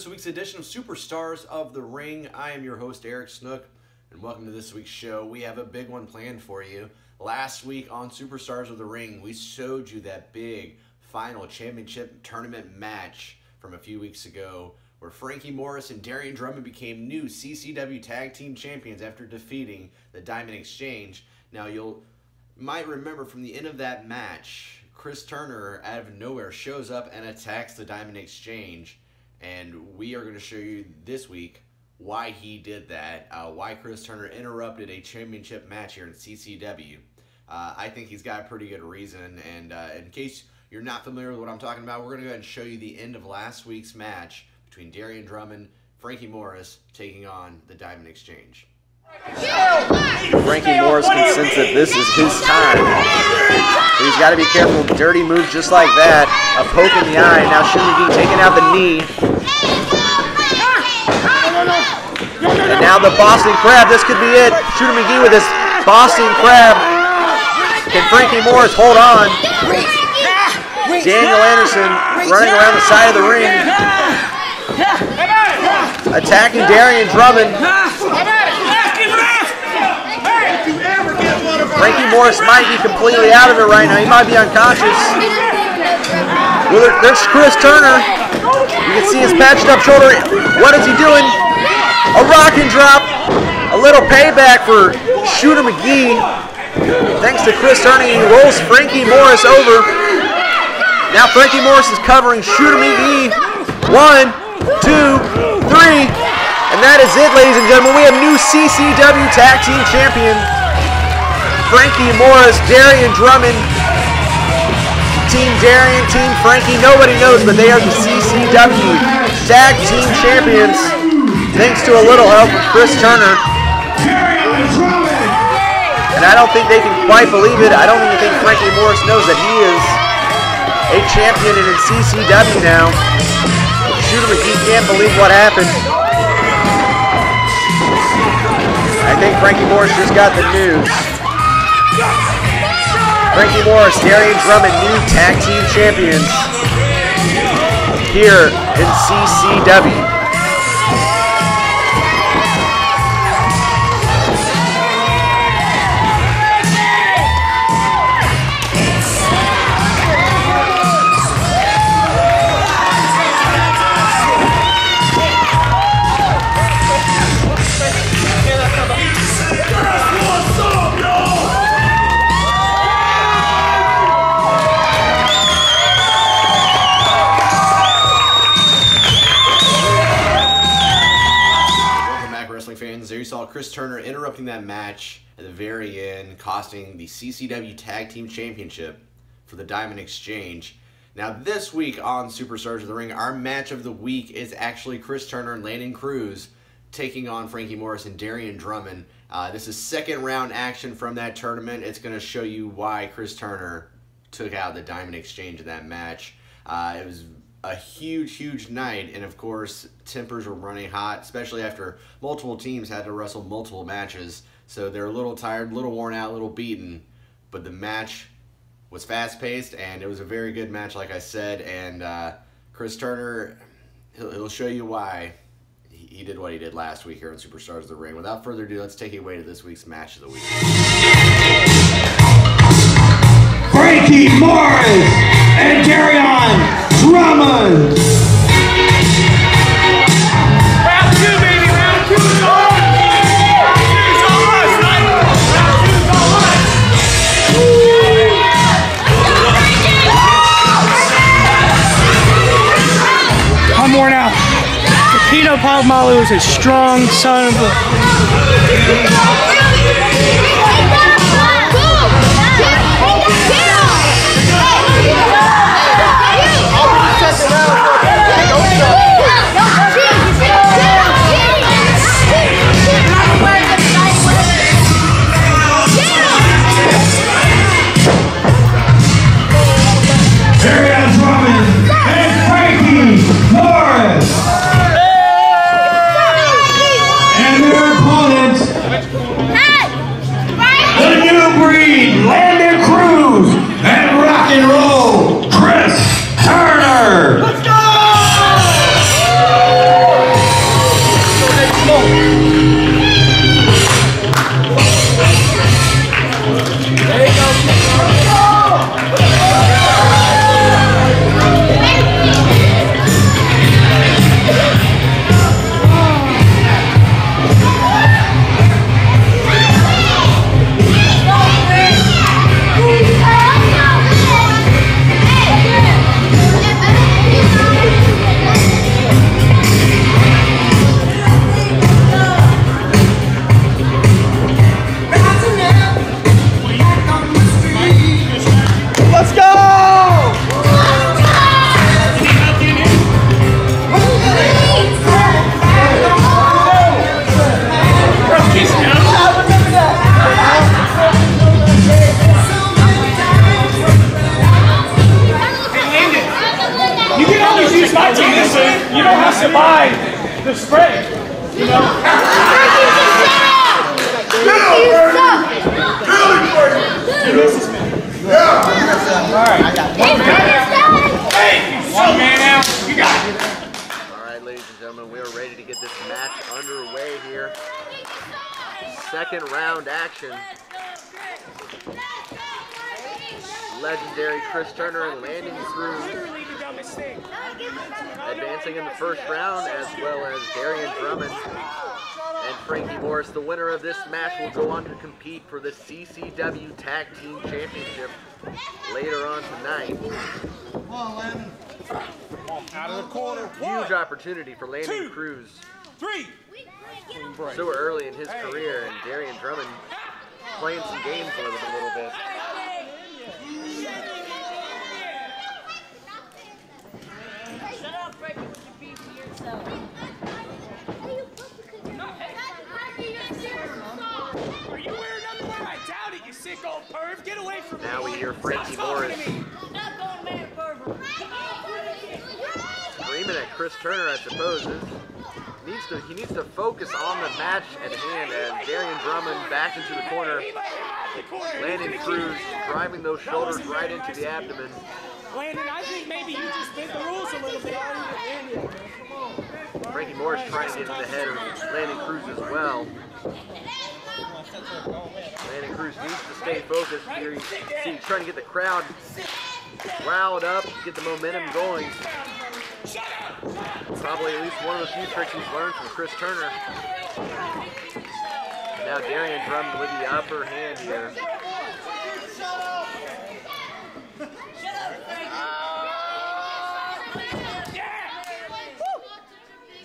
this week's edition of Superstars of the Ring. I am your host, Eric Snook, and welcome to this week's show. We have a big one planned for you. Last week on Superstars of the Ring, we showed you that big final championship tournament match from a few weeks ago where Frankie Morris and Darryon Drummond became new CCW Tag Team Champions after defeating the Diamond Exchange. Now, you might remember from the end of that match, Chris Turner, out of nowhere, shows up and attacks the Diamond Exchange. And we are going to show you this week why he did that, why Chris Turner interrupted a championship match here in CCW. I think he's got a pretty good reason, and in case you're not familiar with what I'm talking about, we're going to go ahead and show you the end of last week's match between Darryon Drummond, Frankie Morris, taking on the Diamond Exchange. Frankie Morris can sense that this is his time. But he's got to be careful. Dirty moves just like that. A poke in the eye. Now Shooter McGee taking out the knee. And now the Boston Crab. This could be it. Shooter McGee with his Boston Crab. Can Frankie Morris hold on? Daniel Anderson running around the side of the ring. Attacking Darryon Drummond. Frankie Morris might be completely out of it right now. He might be unconscious. Well, there's Chris Turner. You can see his patched up shoulder. What is he doing? A rock and drop. A little payback for Shooter McGee. Thanks to Chris Turner, he rolls Frankie Morris over. Now Frankie Morris is covering Shooter McGee. 1, 2, 3. And that is it, ladies and gentlemen. We have new CCW Tag Team Champion Frankie Morris, Darryon Drummond. Team Darryon, Team Frankie, nobody knows, but they are the CCW Tag Team Champions, thanks to a little help from Chris Turner. And I don't think they can quite believe it. I don't even think Frankie Morris knows that he is a champion and in CCW now. Shooter McGee can't believe what happened. I think Frankie Morris just got the news. Frankie Morris, Darryon Drummond, new Tag Team Champions here in CCW. There you saw Chris Turner interrupting that match at the very end, costing the CCW Tag Team Championship for the Diamond Exchange. Now this week on Superstars of the Ring, our match of the week is actually Chris Turner and Landon Crews taking on Frankie Morris and Darryon Drummond. This is second round action from that tournament. It's going to show you why Chris Turner took out the Diamond Exchange in that match. It was a huge night, and of course tempers were running hot, especially after multiple teams had to wrestle multiple matches, so they're a little tired, a little worn out, a little beaten, but the match was fast-paced and it was a very good match, like I said. And Chris Turner, he'll show you why he did what he did last week here on Superstars of the Ring. Without further ado, let's take it away to this week's match of the week. Frankie Morris and Darryon Drummond. Round 2, baby. Round 2 is all us. Round 2 is all us, right? Round 2 is all us. I'm worn out. Pino Palmalu is a strong son of a... Darryon Drummond and Frankie Morris. And their opponents second round action. Legendary Chris Turner and Landon Crews advancing in the first round, as well as Darryon Drummond and Frankie Morris. The winner of this match will go on to compete for the CCW Tag Team Championship later on tonight. Come on, Landon. Out of the corner. Huge opportunity for Landon Crews. 3. So early in his career, and Darryon Drummond playing some games with him a little bit. Shut up, Frankie, with your beef to yourself. Are you wearing underwear? I doubt it, you sick old perv. Get away from me. Now we hear Frankie Morris Stop going mad, pervert. screaming at Chris Turner, I suppose. He needs to focus on the match at hand as Darryon Drummond back into the corner. Landon Crews driving those shoulders right into the abdomen. Landon, I think maybe you just bent the rules a little bit. Frankie Morris trying to get in the head of Landon Crews as well. Landon Crews needs to stay focused here. You see he's trying to get the crowd riled up, get the momentum going. Probably at least one of the few tricks he's learned from Chris Turner. Now Darryon Drummond with the upper hand here.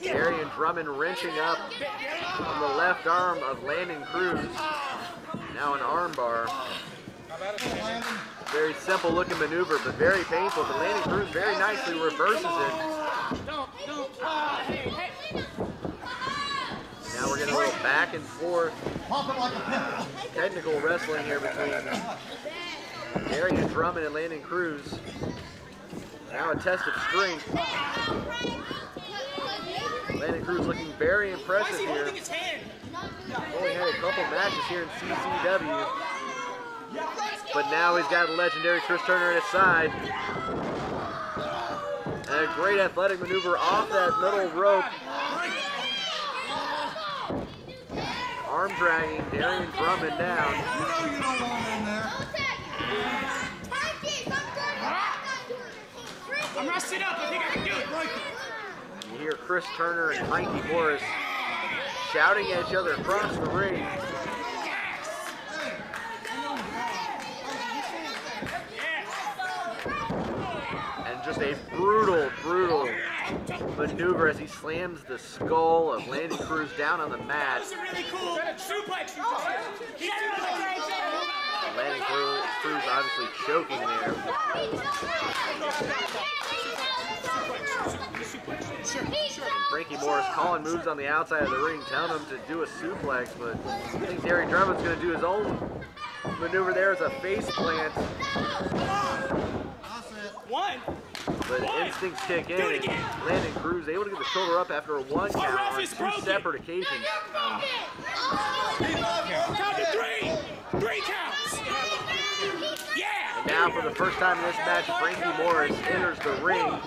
Darryon Drummond wrenching up on the left arm of Landon Crews. Now an arm bar. Very simple looking maneuver, but very painful. But Landon Crews very nicely reverses it. Now we're getting a little back and forth technical wrestling here between Darryon Drummond and Landon Crews. Now a test of strength. Landon Crews looking very impressive here. Only had a couple matches here in CCW. But now he's got a legendary Chris Turner at his side. And a great athletic maneuver off that middle rope. Arm dragging Darryon Drummond down. I'm resting up. I think I can do it. You hear Chris Turner and Frankie Morris shouting at each other across the ring. And just a brutal maneuver as he slams the skull of Landon Crews down on the mat. Really cool. Suplex. Landon Crews obviously choking there. And Frankie Morris calling moves on the outside of the ring, telling him to do a suplex, but I think Darryon Drummond's going to do his own maneuver there as a face plant. But instincts kick in, and Landon Crews able to get the shoulder up after a one count on two separate occasions. Count to 3. 3 counts. Yeah. And now for the first time in this match, Frankie Morris enters the ring.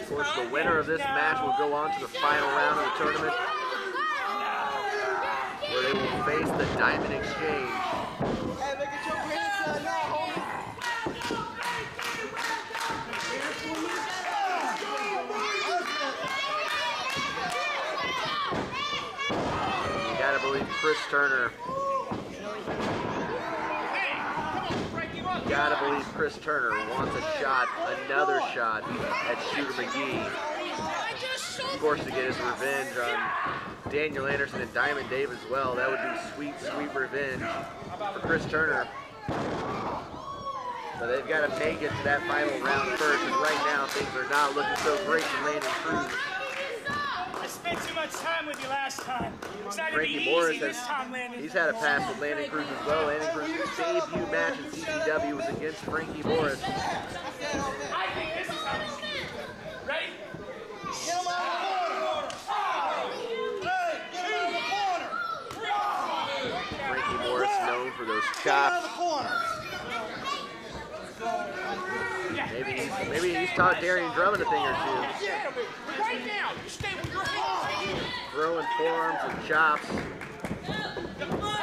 Of course, the winner of this match will go on to the final round of the tournament, where they will face the Diamond Exchange. You gotta believe Chris Turner. Gotta believe Chris Turner wants a shot, another shot at Shooter McGee. Of course, to get his revenge on Daniel Anderson and Diamond Dave as well. That would be sweet, sweet revenge for Chris Turner. So they've got to make it to that final round first, and right now things are not looking so great for Landon Crews. I spent too much time with you last time. Frankie Morris he's had a pass with Landon Crews as well. Landon Crews' debut match in CCW was against Frankie Morris. I think this is how it's ready? Frankie Morris known for those chops. Maybe he's taught Darryon Drummond a thing or two. Throwing forearms and chops.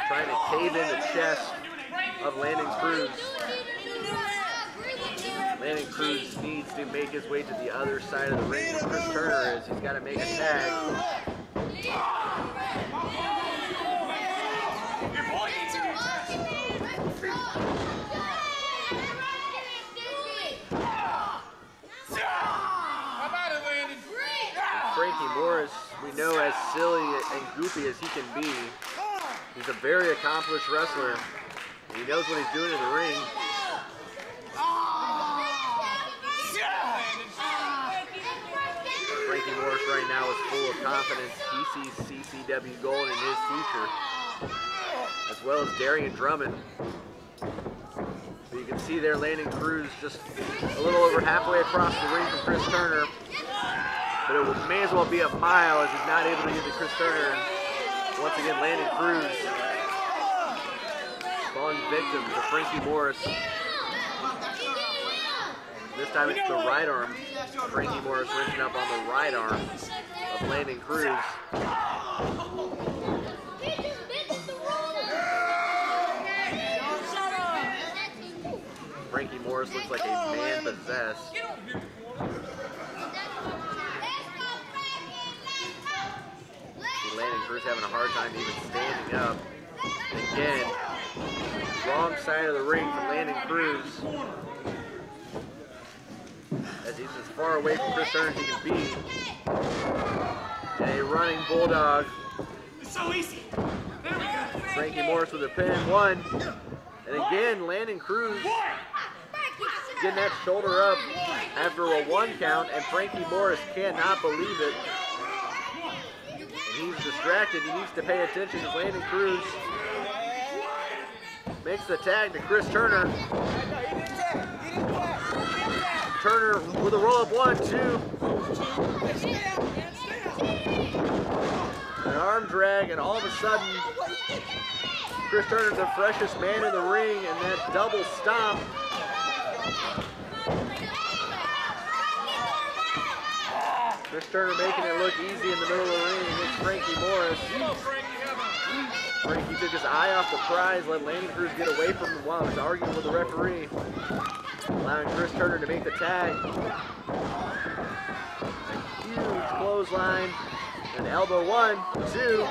Trying to cave in the chest of Landon Crews. Landon Crews needs to make his way to the other side of the ring where Chris Turner is. He's got to make a tag. Frankie Morris, we know, as silly and goofy as he can be, he's a very accomplished wrestler. He knows what he's doing in the ring. Frankie Morris right now is full of confidence. He sees CCW gold in his future, as well as Darryon Drummond. But you can see there Landon Crews just a little over halfway across the ring from Chris Turner. But it may as well be a mile as he's not able to get to Chris Turner. And once again, Landon Crews falling victim to Frankie Morris. This time it's the right arm. Frankie Morris wrenching up on the right arm of Landon Crews. Frankie Morris looks like a man possessed. Landon Crews having a hard time even standing up. And again, wrong side of the ring for Landon Crews. As he's as far away from Chris Turner as he can be. And a running bulldog. It's so easy. There we go. Frankie Morris with a pin. One. And again, Landon Crews getting that shoulder up after a 1 count. And Frankie Morris cannot believe it. He's distracted. He needs to pay attention as Landon Crews makes the tag to Chris Turner. Turner with a roll-up 1, 2. An arm drag, and all of a sudden, Chris Turner's the freshest man in the ring, and that double stomp. Chris Turner making it look easy in the middle of the ring against Frankie Morris. Frankie took his eye off the prize, let Landon Crews get away from him while he was arguing with the referee, allowing Chris Turner to make the tag. A huge clothesline, an elbow 1, 2.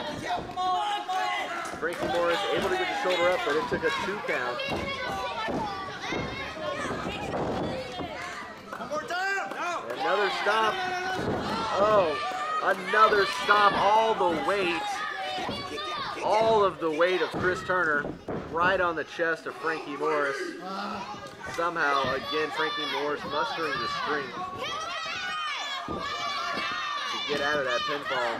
Frankie Morris able to get the shoulder up, but it took a 2 count. Another stop. Oh, another stop. All of the weight of Chris Turner right on the chest of Frankie Morris. Somehow, again, Frankie Morris mustering the strength to get out of that pinfall.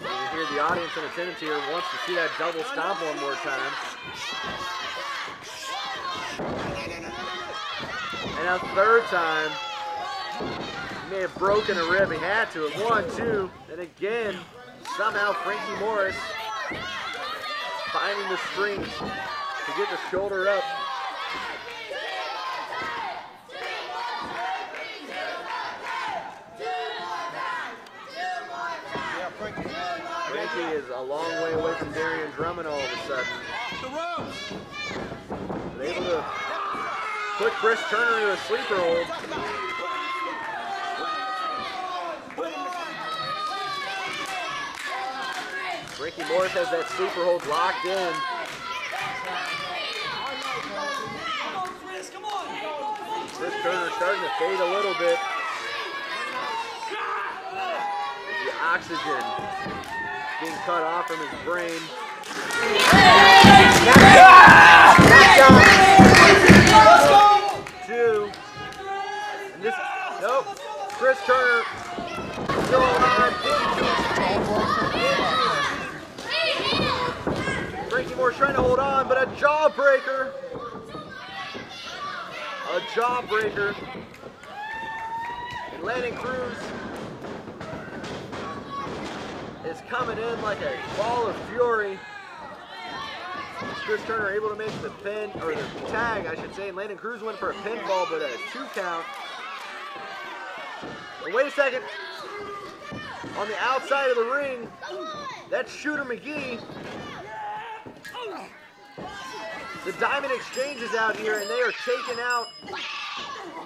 You hear the audience in attendance here wants to see that double stomp one more time. And a 3rd time. He may have broken a rib. He had to. 1, 2. And again, somehow Frankie Morris finding the strength to get the shoulder up. Frankie is a long way away from Darryon Drummond all of a sudden. But able to put Chris Turner into a sleeper hold. Frankie Morris has that sleeper hold locked in. Chris Turner starting to fade a little bit. The oxygen being cut off from his brain. Two. And this, nope. Chris Turner still alive. Frankie Morris trying to hold on, but a jawbreaker. A jawbreaker. And Landon Crews is coming in like a ball of fury. Chris Turner able to make the pin, or the tag, I should say, and Landon Crews went for a pinfall, but a 2 count. And wait a second. On the outside of the ring, that's Shooter McGee. The Diamond Exchange is out here, and they are taking out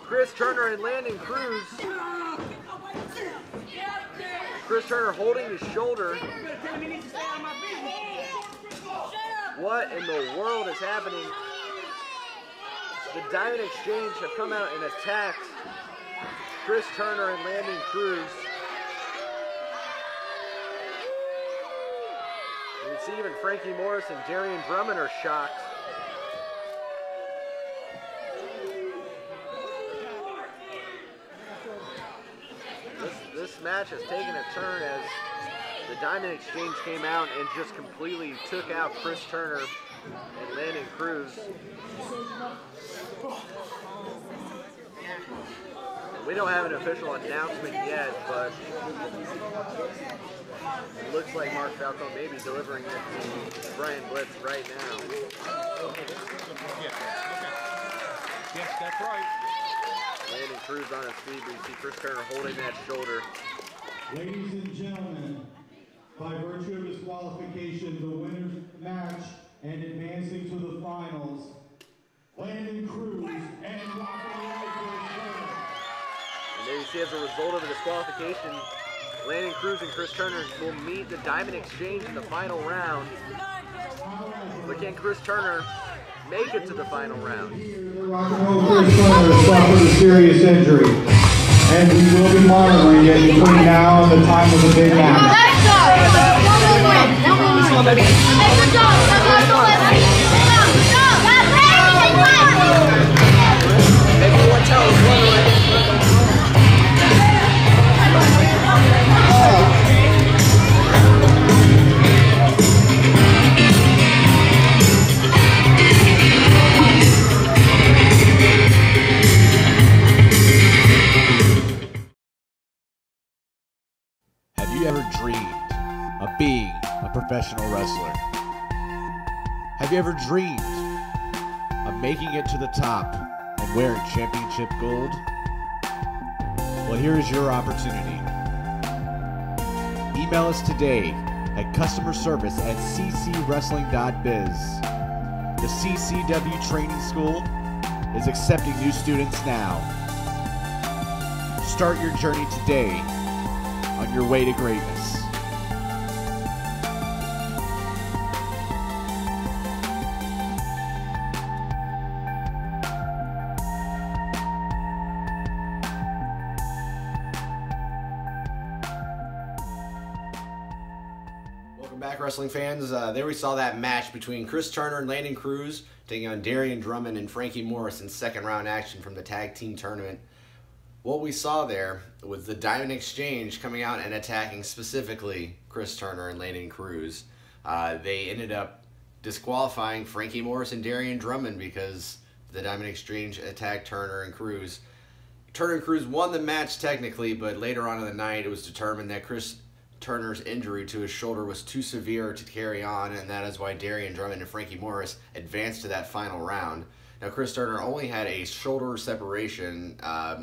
Chris Turner and Landon Crews. Chris Turner holding his shoulder. What in the world is happening? The Diamond Exchange have come out and attacked Chris Turner and Landon Crews. You can see even Frankie Morris and Darryon Drummond are shocked. This match has taken a turn as the Diamond Exchange came out and just completely took out Chris Turner and Landon Crews. We don't have an official announcement yet, but it looks like Mark Falcone may be delivering it to Brian Blitz right now. Yes, that's right. Landon Crews on his feet, but you see Chris Turner holding that shoulder. Ladies and gentlemen, by virtue of disqualification, the winner's match and advancing to the finals, Landon Crews and And there you see, as a result of the disqualification, Landon Crews and Chris Turner will meet the Diamond Exchange in the final round. But can Chris Turner make it to the final round? Rock and roll Chris Turner suffered a serious injury, and we will be monitoring it between now and the time of the big match. Have you ever dreamed of being a professional wrestler? Have you ever dreamed of making it to the top and wearing championship gold? Well, here is your opportunity. Email us today at customerservice@ccwrestling.biz. The CCW Training School is accepting new students now. Start your journey today on your way to greatness. Welcome back, wrestling fans. There we saw that match between Chris Turner and Landon Crews taking on Darryon Drummond and Frankie Morris in second round action from the tag team tournament. What we saw there was the Diamond Exchange coming out and attacking specifically Chris Turner and Landon Crews. They ended up disqualifying Frankie Morris and Darryon Drummond because the Diamond Exchange attacked Turner and Crews. Turner and Crews won the match technically, but later on in the night it was determined that Chris Turner's injury to his shoulder was too severe to carry on, and that is why Darryon Drummond and Frankie Morris advanced to that final round. Now, Chris Turner only had a shoulder separation.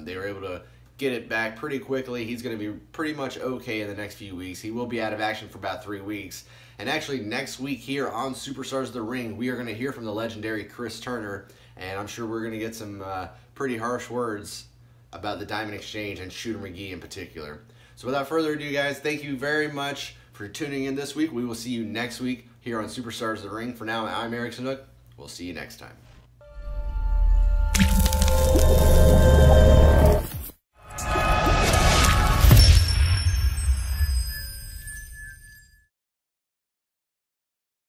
They were able to get it back pretty quickly. He's going to be pretty much okay in the next few weeks. He will be out of action for about 3 weeks. And actually, next week here on Superstars of the Ring, we are going to hear from the legendary Chris Turner, and I'm sure we're going to get some pretty harsh words about the Diamond Exchange and Shooter McGee in particular. So without further ado, guys, thank you very much for tuning in this week. We will see you next week here on Superstars of the Ring. For now, I'm Eric Snook. We'll see you next time.